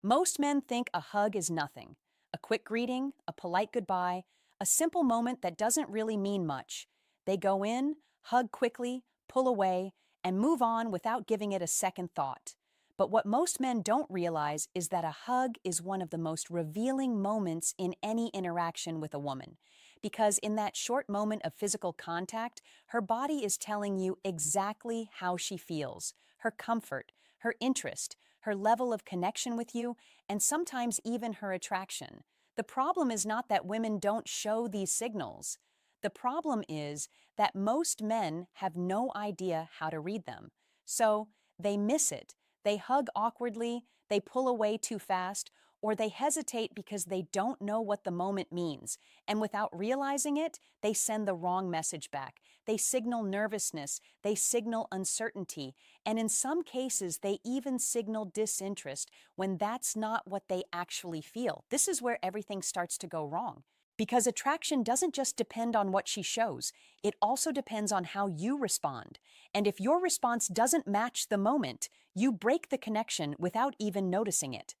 Most men think a hug is nothing. A quick greeting, a polite goodbye, a simple moment that doesn't really mean much. They go in, hug quickly, pull away, and move on without giving it a second thought. But what most men don't realize is that a hug is one of the most revealing moments in any interaction with a woman. Because in that short moment of physical contact, her body is telling you exactly how she feels, her comfort, her interest, her level of connection with you, and sometimes even her attraction. The problem is not that women don't show these signals. The problem is that most men have no idea how to read them. So they miss it. They hug awkwardly, they pull away too fast, or they hesitate because they don't know what the moment means. And without realizing it, they send the wrong message back. They signal nervousness, they signal uncertainty, and in some cases, they even signal disinterest when that's not what they actually feel. This is where everything starts to go wrong. Because attraction doesn't just depend on what she shows, it also depends on how you respond. And if your response doesn't match the moment, you break the connection without even noticing it.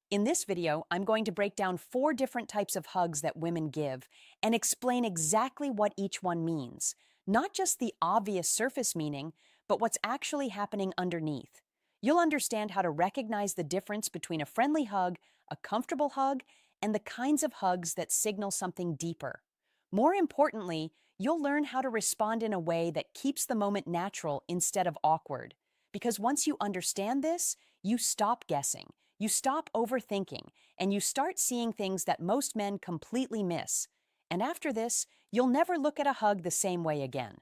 In this video, I'm going to break down 4 different types of hugs that women give and explain exactly what each one means. Not just the obvious surface meaning, but what's actually happening underneath. You'll understand how to recognize the difference between a friendly hug, a comfortable hug, and the kinds of hugs that signal something deeper. More importantly, you'll learn how to respond in a way that keeps the moment natural instead of awkward. Because once you understand this, you stop guessing. You stop overthinking, and you start seeing things that most men completely miss. And after this, you'll never look at a hug the same way again.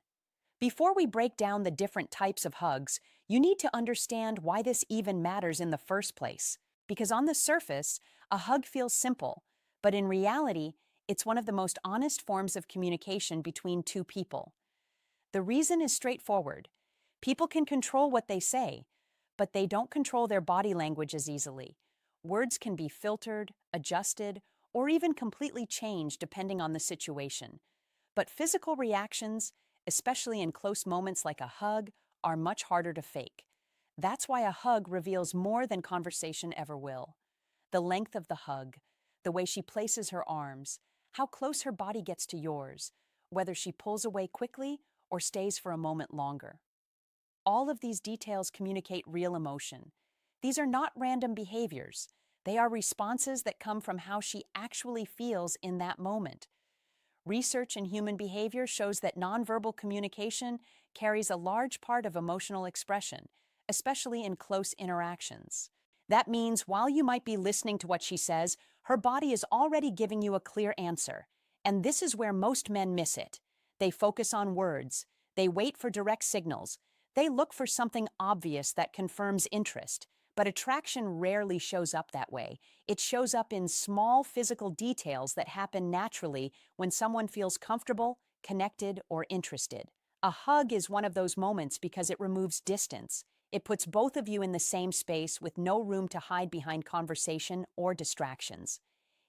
Before we break down the different types of hugs, you need to understand why this even matters in the first place. Because on the surface, a hug feels simple, but in reality, it's one of the most honest forms of communication between two people. The reason is straightforward. People can control what they say, but they don't control their body language as easily. Words can be filtered, adjusted, or even completely changed depending on the situation. But physical reactions, especially in close moments like a hug, are much harder to fake. That's why a hug reveals more than conversation ever will. The length of the hug, the way she places her arms, how close her body gets to yours, whether she pulls away quickly or stays for a moment longer. All of these details communicate real emotion. These are not random behaviors. They are responses that come from how she actually feels in that moment. Research in human behavior shows that nonverbal communication carries a large part of emotional expression, especially in close interactions. That means while you might be listening to what she says, her body is already giving you a clear answer. And this is where most men miss it. They focus on words. They wait for direct signals. They look for something obvious that confirms interest. But attraction rarely shows up that way. It shows up in small physical details that happen naturally when someone feels comfortable, connected, or interested. A hug is one of those moments because it removes distance. It puts both of you in the same space with no room to hide behind conversation or distractions.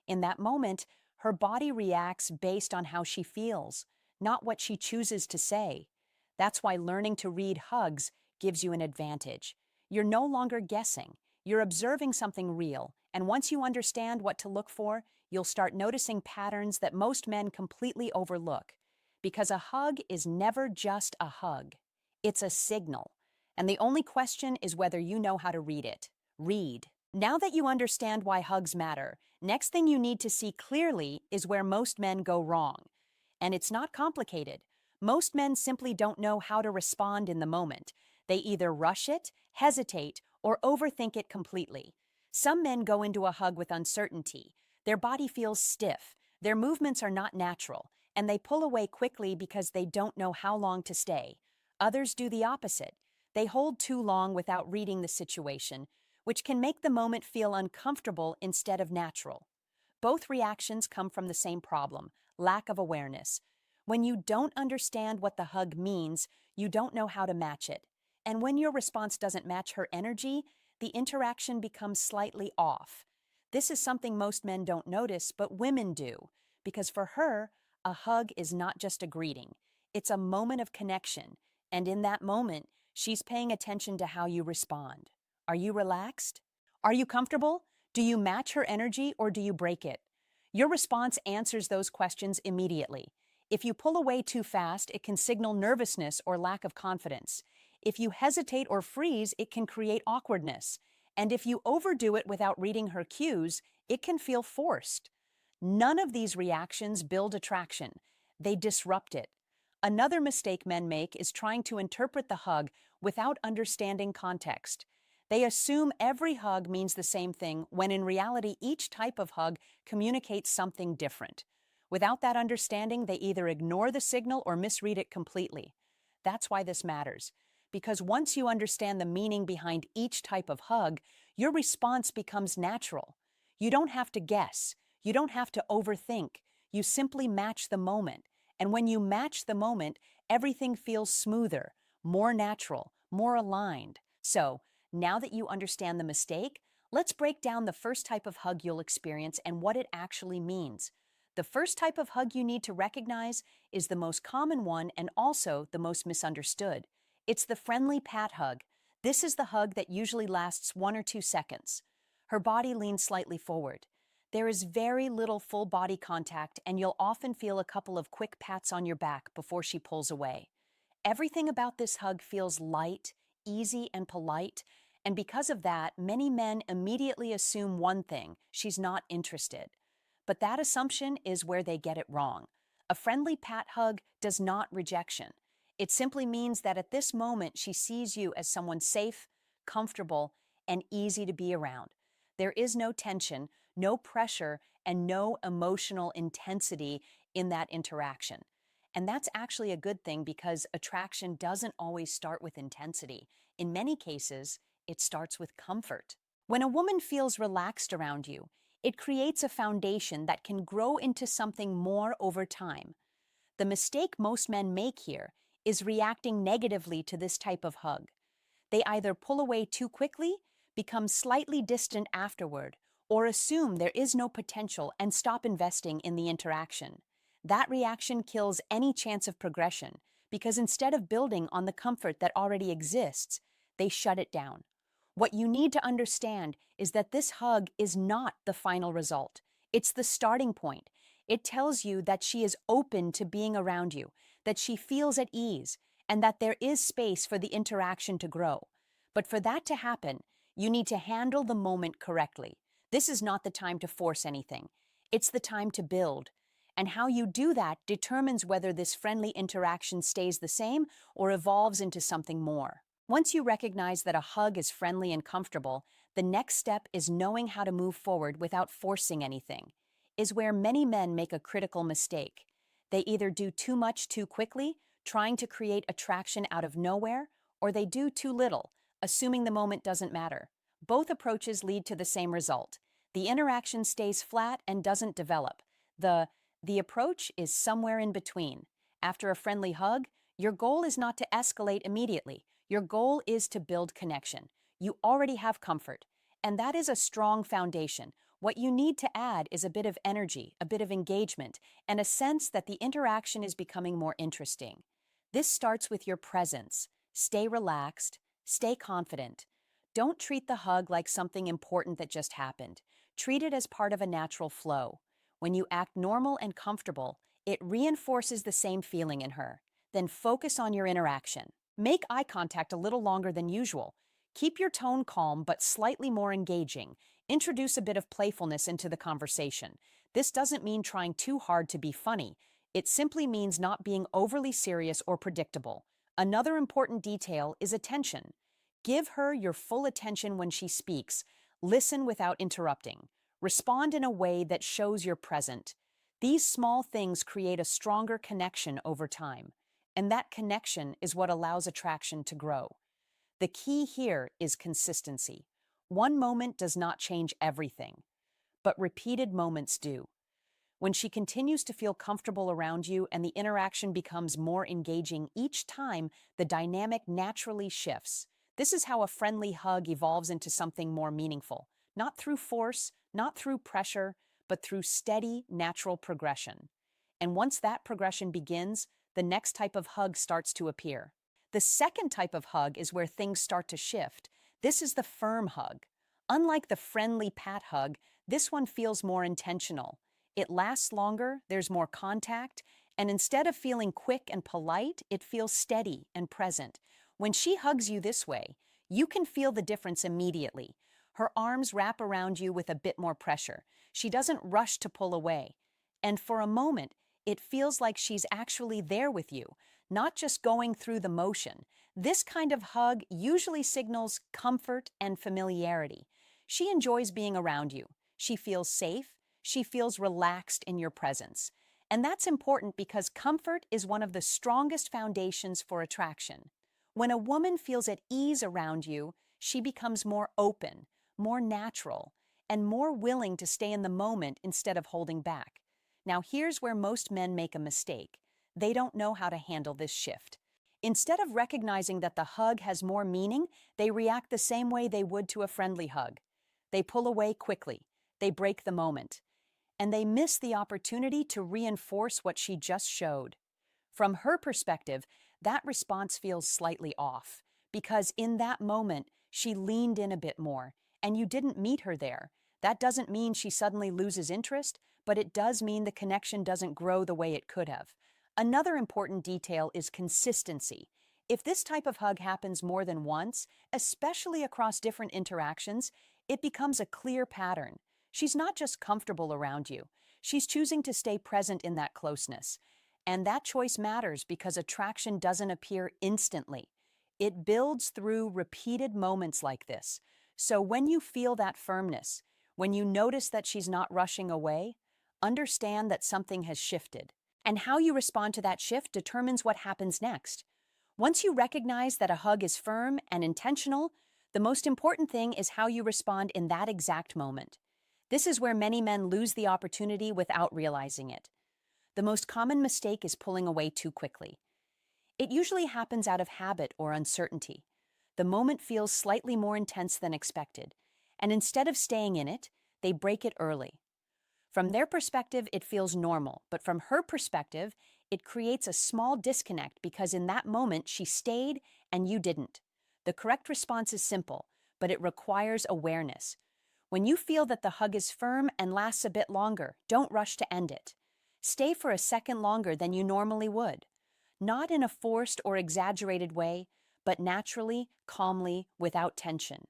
In that moment, her body reacts based on how she feels, not what she chooses to say. That's why learning to read hugs gives you an advantage. You're no longer guessing. You're observing something real, and once you understand what to look for, you'll start noticing patterns that most men completely overlook. Because a hug is never just a hug. It's a signal. And the only question is whether you know how to read it. Read. Now that you understand why hugs matter, next thing you need to see clearly is where most men go wrong. And it's not complicated. Most men simply don't know how to respond in the moment. They either rush it, hesitate, or overthink it completely. Some men go into a hug with uncertainty. Their body feels stiff, their movements are not natural, and they pull away quickly because they don't know how long to stay. Others do the opposite. They hold too long without reading the situation, which can make the moment feel uncomfortable instead of natural. Both reactions come from the same problem: lack of awareness. When you don't understand what the hug means, you don't know how to match it. And when your response doesn't match her energy, the interaction becomes slightly off. This is something most men don't notice, but women do, because for her, a hug is not just a greeting. It's a moment of connection, and in that moment, she's paying attention to how you respond. Are you relaxed? Are you comfortable? Do you match her energy or do you break it? Your response answers those questions immediately. If you pull away too fast, it can signal nervousness or lack of confidence. If you hesitate or freeze, it can create awkwardness. And if you overdo it without reading her cues, it can feel forced. None of these reactions build attraction. They disrupt it. Another mistake men make is trying to interpret the hug without understanding context. They assume every hug means the same thing, when in reality, each type of hug communicates something different. Without that understanding, they either ignore the signal or misread it completely. That's why this matters. Because once you understand the meaning behind each type of hug, your response becomes natural. You don't have to guess. You don't have to overthink. You simply match the moment. And when you match the moment, everything feels smoother, more natural, more aligned. So, now that you understand the mistake, let's break down the first type of hug you'll experience and what it actually means. The first type of hug you need to recognize is the most common one and also the most misunderstood. It's the friendly pat hug. This is the hug that usually lasts 1 or 2 seconds. Her body leans slightly forward. There is very little full body contact, and you'll often feel a couple of quick pats on your back before she pulls away. Everything about this hug feels light, easy, and polite, and because of that, many men immediately assume one thing: she's not interested. But that assumption is where they get it wrong. A friendly pat hug does not rejection. It simply means that at this moment she sees you as someone safe, comfortable, and easy to be around. There is no tension, no pressure, and no emotional intensity in that interaction. And that's actually a good thing because attraction doesn't always start with intensity. In many cases, it starts with comfort. When a woman feels relaxed around you, it creates a foundation that can grow into something more over time. The mistake most men make here is reacting negatively to this type of hug. They either pull away too quickly, become slightly distant afterward, or assume there is no potential and stop investing in the interaction. That reaction kills any chance of progression because instead of building on the comfort that already exists, they shut it down. What you need to understand is that this hug is not the final result. It's the starting point. It tells you that she is open to being around you, that she feels at ease, and that there is space for the interaction to grow. But for that to happen, you need to handle the moment correctly. This is not the time to force anything. It's the time to build. And how you do that determines whether this friendly interaction stays the same or evolves into something more. Once you recognize that a hug is friendly and comfortable, the next step is knowing how to move forward without forcing anything. Is where many men make a critical mistake. They either do too much too quickly, trying to create attraction out of nowhere, or they do too little, assuming the moment doesn't matter. Both approaches lead to the same result. The interaction stays flat and doesn't develop. The approach is somewhere in between. After a friendly hug, your goal is not to escalate immediately. Your goal is to build connection. You already have comfort, and that is a strong foundation. What you need to add is a bit of energy, a bit of engagement, and a sense that the interaction is becoming more interesting. This starts with your presence. Stay relaxed, stay confident. Don't treat the hug like something important that just happened. Treat it as part of a natural flow. When you act normal and comfortable, it reinforces the same feeling in her. Then focus on your interaction. Make eye contact a little longer than usual. Keep your tone calm but slightly more engaging. Introduce a bit of playfulness into the conversation. This doesn't mean trying too hard to be funny. It simply means not being overly serious or predictable. Another important detail is attention. Give her your full attention when she speaks. Listen without interrupting. Respond in a way that shows you're present. These small things create a stronger connection over time, and that connection is what allows attraction to grow. The key here is consistency. One moment does not change everything, but repeated moments do. When she continues to feel comfortable around you and the interaction becomes more engaging each time, the dynamic naturally shifts. This is how a friendly hug evolves into something more meaningful, not through force, not through pressure, but through steady, natural progression. And once that progression begins, the next type of hug starts to appear. The second type of hug is where things start to shift. This is the firm hug. Unlike the friendly pat hug, this one feels more intentional. It lasts longer, there's more contact, and instead of feeling quick and polite, it feels steady and present. When she hugs you this way, you can feel the difference immediately. Her arms wrap around you with a bit more pressure. She doesn't rush to pull away. And for a moment, it feels like she's actually there with you, not just going through the motion. This kind of hug usually signals comfort and familiarity. She enjoys being around you. She feels safe. She feels relaxed in your presence. And that's important because comfort is one of the strongest foundations for attraction. When a woman feels at ease around you, she becomes more open, more natural, and more willing to stay in the moment instead of holding back. Now, here's where most men make a mistake. They don't know how to handle this shift. Instead of recognizing that the hug has more meaning, they react the same way they would to a friendly hug. They pull away quickly. They break the moment. And they miss the opportunity to reinforce what she just showed. From her perspective, that response feels slightly off, because in that moment, she leaned in a bit more, and you didn't meet her there. That doesn't mean she suddenly loses interest, but it does mean the connection doesn't grow the way it could have. Another important detail is consistency. If this type of hug happens more than once, especially across different interactions, it becomes a clear pattern. She's not just comfortable around you, she's choosing to stay present in that closeness. And that choice matters because attraction doesn't appear instantly. It builds through repeated moments like this. So when you feel that firmness, when you notice that she's not rushing away, understand that something has shifted. And how you respond to that shift determines what happens next. Once you recognize that a hug is firm and intentional, the most important thing is how you respond in that exact moment. This is where many men lose the opportunity without realizing it. The most common mistake is pulling away too quickly. It usually happens out of habit or uncertainty. The moment feels slightly more intense than expected, and instead of staying in it, they break it early. From their perspective, it feels normal, but from her perspective, it creates a small disconnect because in that moment she stayed and you didn't. The correct response is simple, but it requires awareness. When you feel that the hug is firm and lasts a bit longer, don't rush to end it. Stay for a second longer than you normally would. Not in a forced or exaggerated way, but naturally, calmly, without tension.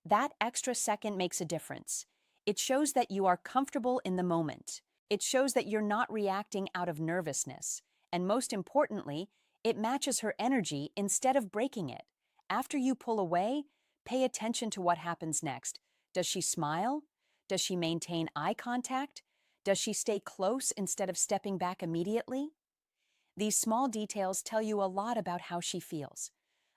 That extra second makes a difference. It shows that you are comfortable in the moment. It shows that you're not reacting out of nervousness. And most importantly, it matches her energy instead of breaking it. After you pull away, pay attention to what happens next. Does she smile? Does she maintain eye contact? Does she stay close instead of stepping back immediately? These small details tell you a lot about how she feels.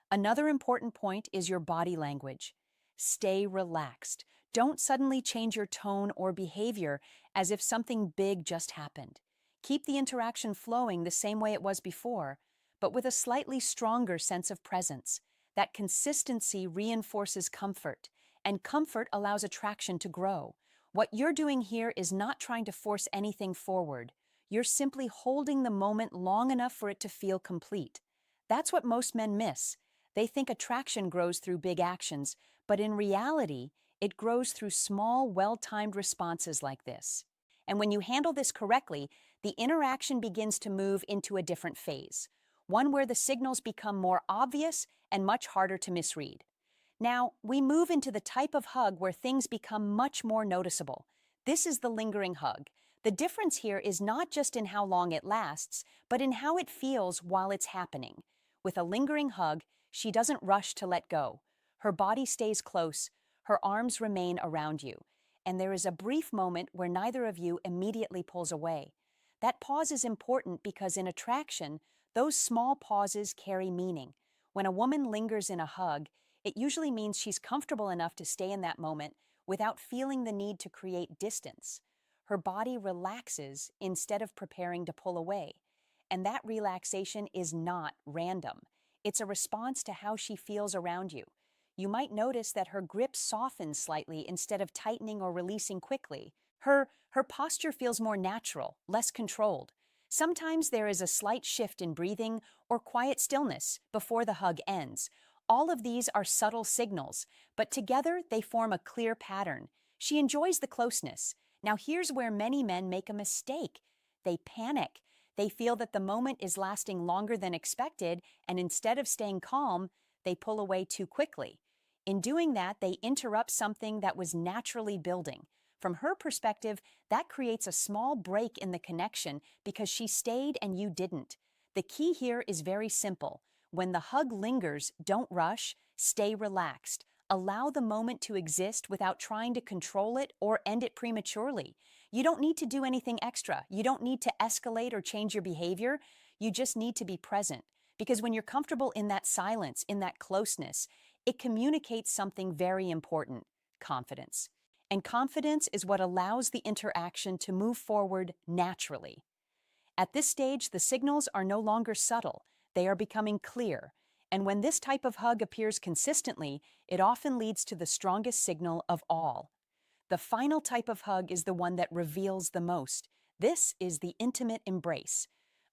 Another important point is your body language. Stay relaxed. Don't suddenly change your tone or behavior as if something big just happened. Keep the interaction flowing the same way it was before, but with a slightly stronger sense of presence. That consistency reinforces comfort, and comfort allows attraction to grow. What you're doing here is not trying to force anything forward. You're simply holding the moment long enough for it to feel complete. That's what most men miss. They think attraction grows through big actions, but in reality, it grows through small, well-timed responses like this. And when you handle this correctly, the interaction begins to move into a different phase, one where the signals become more obvious and much harder to misread. Now, we move into the type of hug where things become much more noticeable. This is the lingering hug. The difference here is not just in how long it lasts, but in how it feels while it's happening. With a lingering hug, she doesn't rush to let go. Her body stays close, her arms remain around you, and there is a brief moment where neither of you immediately pulls away. That pause is important because in attraction, those small pauses carry meaning. When a woman lingers in a hug, it usually means she's comfortable enough to stay in that moment without feeling the need to create distance. Her body relaxes instead of preparing to pull away. And that relaxation is not random. It's a response to how she feels around you. You might notice that her grip softens slightly instead of tightening or releasing quickly. Her posture feels more natural, less controlled. Sometimes there is a slight shift in breathing or quiet stillness before the hug ends. All of these are subtle signals, but together they form a clear pattern. She enjoys the closeness. Now, here's where many men make a mistake. They panic. They feel that the moment is lasting longer than expected, and instead of staying calm, they pull away too quickly. In doing that, they interrupt something that was naturally building. From her perspective, that creates a small break in the connection because she stayed and you didn't. The key here is very simple. When the hug lingers, don't rush, stay relaxed. Allow the moment to exist without trying to control it or end it prematurely. You don't need to do anything extra. You don't need to escalate or change your behavior. You just need to be present. Because when you're comfortable in that silence, in that closeness, it communicates something very important: confidence. And confidence is what allows the interaction to move forward naturally. At this stage, the signals are no longer subtle, they are becoming clear. And when this type of hug appears consistently, it often leads to the strongest signal of all. The final type of hug is the one that reveals the most. This is the intimate embrace.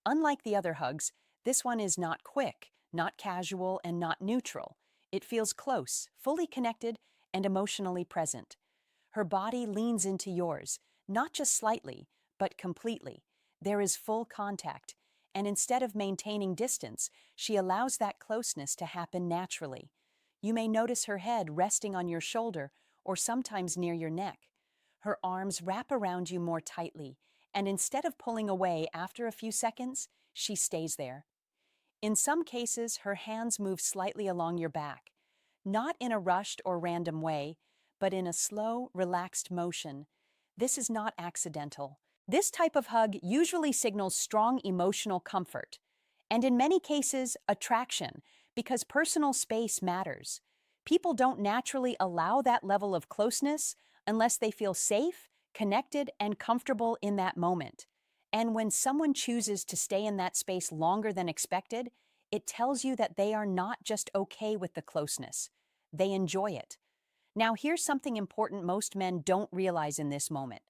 Unlike the other hugs, this one is not quick, not casual, and not neutral. It feels close, fully connected, and emotionally present. Her body leans into yours, not just slightly, but completely. There is full contact, and instead of maintaining distance, she allows that closeness to happen naturally. You may notice her head resting on your shoulder or sometimes near your neck. Her arms wrap around you more tightly, and instead of pulling away after a few seconds, she stays there. In some cases, her hands move slightly along your back, not in a rushed or random way, but in a slow, relaxed motion. This is not accidental. This type of hug usually signals strong emotional comfort, and in many cases, attraction, because personal space matters. People don't naturally allow that level of closeness unless they feel safe, connected, and comfortable in that moment. And when someone chooses to stay in that space longer than expected, it tells you that they are not just okay with the closeness. They enjoy it. Now, here's something important most men don't realize in this moment.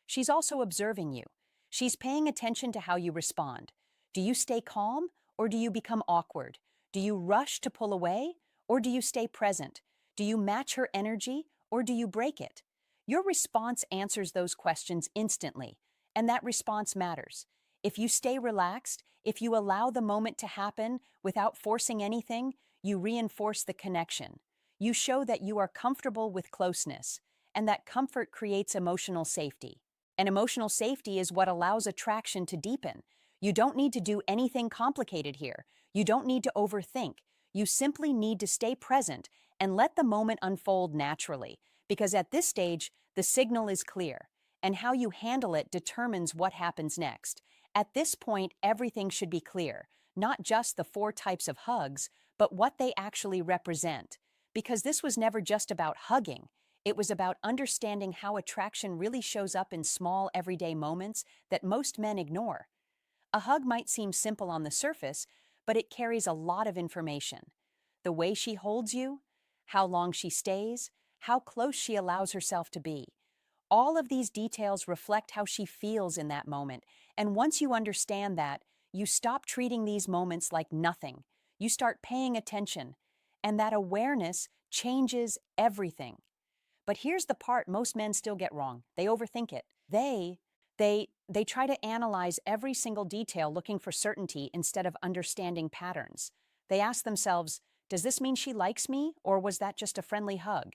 She's also observing you. She's paying attention to how you respond. Do you stay calm or do you become awkward? Do you rush to pull away or do you stay present? Do you match her energy or do you break it? Your response answers those questions instantly, and that response matters. If you stay relaxed, if you allow the moment to happen without forcing anything, you reinforce the connection. You show that you are comfortable with closeness, and that comfort creates emotional safety. And emotional safety is what allows attraction to deepen. You don't need to do anything complicated here. You don't need to overthink. You simply need to stay present and let the moment unfold naturally, because at this stage, the signal is clear, and how you handle it determines what happens next. At this point, everything should be clear, not just the 4 types of hugs, but what they actually represent. Because this was never just about hugging. It was about understanding how attraction really shows up in small, everyday moments that most men ignore. A hug might seem simple on the surface, but it carries a lot of information. The way she holds you, how long she stays, how close she allows herself to be. All of these details reflect how she feels in that moment, and once you understand that, you stop treating these moments like nothing. You start paying attention, and that awareness changes everything. But here's the part most men still get wrong. They overthink it. They try to analyze every single detail looking for certainty instead of understanding patterns. They ask themselves, does this mean she likes me, or was that just a friendly hug?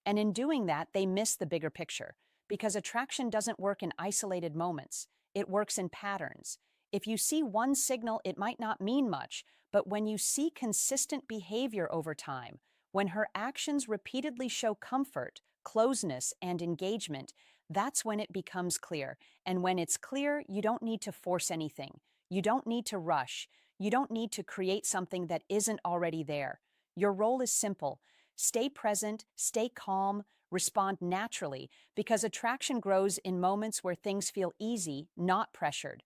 And in doing that, they miss the bigger picture, because attraction doesn't work in isolated moments. It works in patterns. If you see one signal, it might not mean much, but when you see consistent behavior over time, when her actions repeatedly show comfort, closeness, and engagement, that's when it becomes clear. And when it's clear, you don't need to force anything. You don't need to rush. You don't need to create something that isn't already there. Your role is simple. Stay present, stay calm, respond naturally, because attraction grows in moments where things feel easy, not pressured.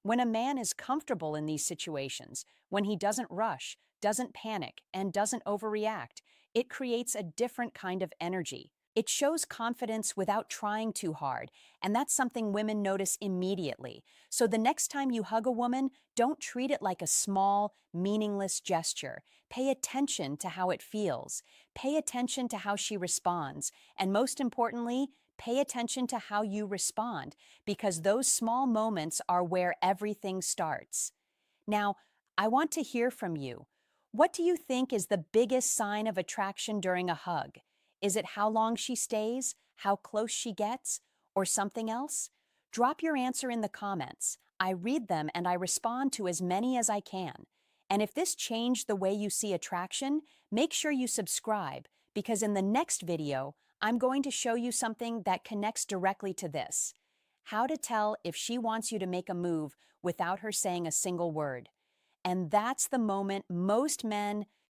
When a man is comfortable in these situations, when he doesn't rush, doesn't panic, and doesn't overreact, it creates a different kind of energy. It shows confidence without trying too hard, and that's something women notice immediately. So the next time you hug a woman, don't treat it like a small, meaningless gesture. Pay attention to how it feels. Pay attention to how she responds. And most importantly, pay attention to how you respond, because those small moments are where everything starts. Now, I want to hear from you. What do you think is the biggest sign of attraction during a hug? Is it how long she stays, how close she gets, or something else? Drop your answer in the comments. I read them and I respond to as many as I can. And if this changed the way you see attraction, make sure you subscribe, because in the next video, I'm going to show you something that connects directly to this: how to tell if she wants you to make a move without her saying a single word. And that's the moment most men